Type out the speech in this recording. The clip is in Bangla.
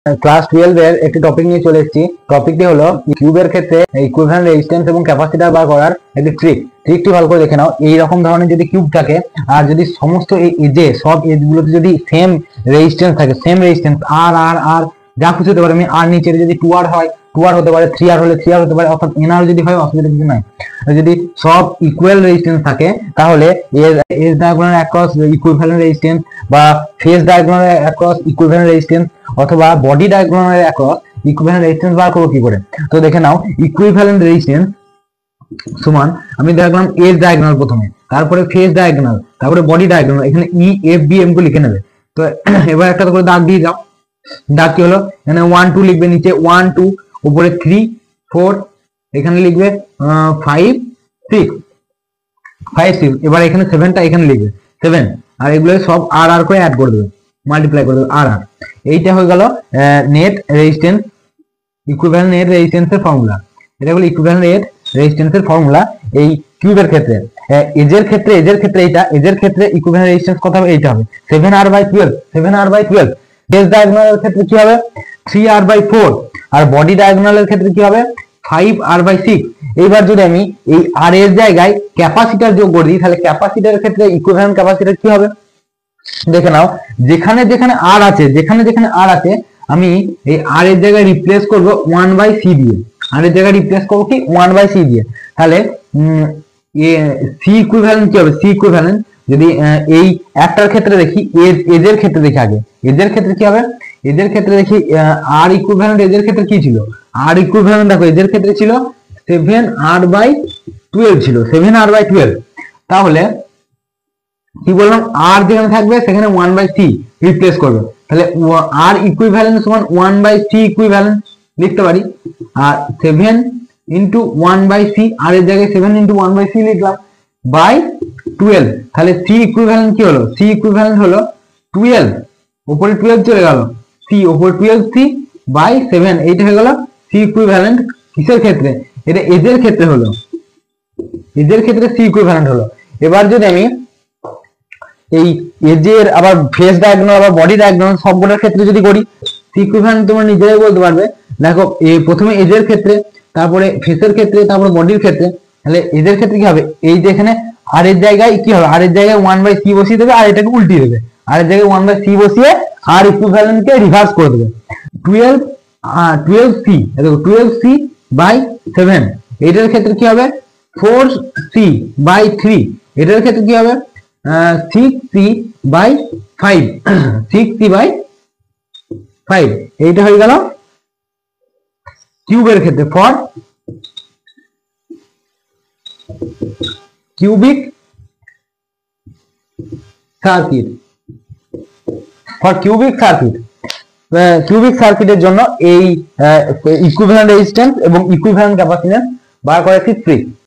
ক্লাস 12 এর একটি টপিক নিয়ে চলে এসেছি। টপিকটি হলো কিউবের ক্ষেত্রে ইকুইভ্যালেন্ট রেজিস্ট্যান্স এবং ক্যাপাসিটর বার করার একটি ট্রিকটি ভালো করে দেখে নাও। এই রকম ধরনের যদি কিউব থাকে আর যদি সমস্ত এই এজে সব এজগুলোতে যদি সেম রেজিস্ট্যান্স থাকে, সেম রেজিস্ট্যান্স আর আর আর যা কিছু হতে পারে, আমি আর নিচে যদি 2R হয় 2R হতে পারে, 3R হলে 3R হতে পারে, অর্থাৎ NR যদি হয় অসুবিধা কিছু নাই। যদি সব ইকুয়াল রেজিস্ট্যান্স থাকে তাহলে এজ ডায়াগ্রামের অ্যাক্রস ইকুইভ্যালেন্ট রেজিস্ট্যান্স বা ফেজ ডায়াগ্রামের অ্যাক্রস ইকুইভ্যালেন্ট রেজিস্ট্যান্স অথবা বডি ডায়াগ্রামের অ্যাক্রস ইকুইভ্যালেন্ট রেজিস্ট্যান্স বার করব কি করে। তো দেখে নাও, ইকুইভ্যালেন্ট রেজিস্ট্যান্স সমান আমি দেখলাম এজ ডায়াগ্রাম প্রথমে, তারপরে ফেজ ডায়াগ্রাম, তারপরে বডি ডায়াগ্রাম। এখানে ই এফ বি এম গুলো লিখে নেবে। তো এবার একটা করে দাগ দিয়ে দাও। দাগ কি হলো, এখানে 1 2 লিখবে, নিচে 1 2, উপরে 3 4, এখানে লিখবে 5 6 5 6। এবার এখানে 7টা এখানে লিখবে 7, আর এগুলো সব আর আর করে অ্যাড করে দেবে, মাল্টিপ্লাই করে দেবে আর আর। এইটা হয়ে গেল নেট রেজিস্ট্যান্স, ইকুইভ্যালেন্ট নেট রেজিস্ট্যান্সের ফর্মুলা। এটা হলো ইকুইভ্যালেন্ট নেট রেজিস্ট্যান্সের ফর্মুলা এই কিউবের ক্ষেত্রে। এজের ক্ষেত্রে এইটা এজের ক্ষেত্রে ইকুইভ্যালেন্ট রেজিস্ট্যান্স কত হবে, এইটা হবে 7R/12 7R/12। ফেজ ডায়াগোনালের ক্ষেত্রে কি হবে 3R/4, আর বডি ডায়াগোনালের ক্ষেত্রে কি হবে 5R/6। এইবার যদি আমি এই আর এর জায়গায় ক্যাপাসিটর যোগ করে দিই তাহলে ক্যাপাসিটরের ক্ষেত্রে ইকুইভ্যালেন্ট ক্যাপাসিটর কি হবে দেখে নাও। যেখানে যেখানে আর আছে আমি এই আর এর জায়গায় রিপ্লেস করব 1/c দিয়ে। আর এর জায়গায় রিপ্লেস করব কি 1/c দিয়ে। তাহলে সি ইকুইভ্যালেন্ট কি হবে, সি ইকুইভ্যালেন্ট যদি এই একটার ক্ষেত্রে দেখি, এজের ক্ষেত্রে দেখি আগে এজের ক্ষেত্রে কি হবে। এজের ক্ষেত্রে দেখি আর ইকুইভ্যালেন্ট এজের ক্ষেত্রে কি ছিল, আর ইকুইভ্যালেন্ট দেখো এজের ক্ষেত্রে ছিল 7R/12 ছিল, 7R/12। তাহলে কি বললাম, আর যেখানে থাকবে সেখানে 1/c রিপ্লেস করবে। তাহলে আর ইকুইভ্যালেন্ট সমান 1/c ইকুইভ্যালেন্ট লিখতে পারি। আর 7 ইন্টু 1/c, আর এর জায়গায় 7 ইন্টু 1/c লিখলাম, বাই 12। তাহলে c ইকুইভ্যালেন্ট কি হলো, c ইকুইভ্যালেন্ট হলো 12, উপরে 12 চলে গেল, c উপরে 12c বাই 7। এইটা হয়ে গেল c ইকুইভ্যালেন্ট কিসের ক্ষেত্রে, এটা এজের ক্ষেত্রে হলো, এজের ক্ষেত্রে c ইকুইভ্যালেন্ট হলো। এবার যদি আমি এই এজের আবার ফেজ ডায়াগ্রাম আবার বডি ডায়াগ্রাম সবগুলোর ক্ষেত্রে যদি করি, সি ইকুইভ্যালেন্ট তোমরা নিজেরাই বলতে পারবে। দেখো প্রথমে এজের ক্ষেত্রে, তারপরে ফেসের ক্ষেত্রে, তারপরে বডির ক্ষেত্রে। তাহলে এজের ক্ষেত্রে কি হবে, এই যে এখানে আর এর জায়গায় কি হবে, আর এর জায়গায় 1/c বসিয়ে দেবে, আর এটাকে উল্টিয়ে দেবে। আর এর জায়গায় 1/c বসিয়ে আর ইকুইভ্যালেন্ট কে রিভার্স করে দেবে। 12c, দেখো 12c বাই 7। এটার ক্ষেত্রে কি হবে 4c বাই 3। এটার ক্ষেত্রে কি হবে 6c বাই 5 6c বাই 5। এইটা হয়ে গেল কিউবের ক্ষেত্রে ফর কিউবিক সার্কিট। কিউবিক সার্কিটের জন্য এই ইকুইভ্যালেন্ট রেজিস্ট্যান্স এবং ইকুইভ্যালেন্ট ক্যাপাসিট্যান্স বার করা একটি ট্রিক।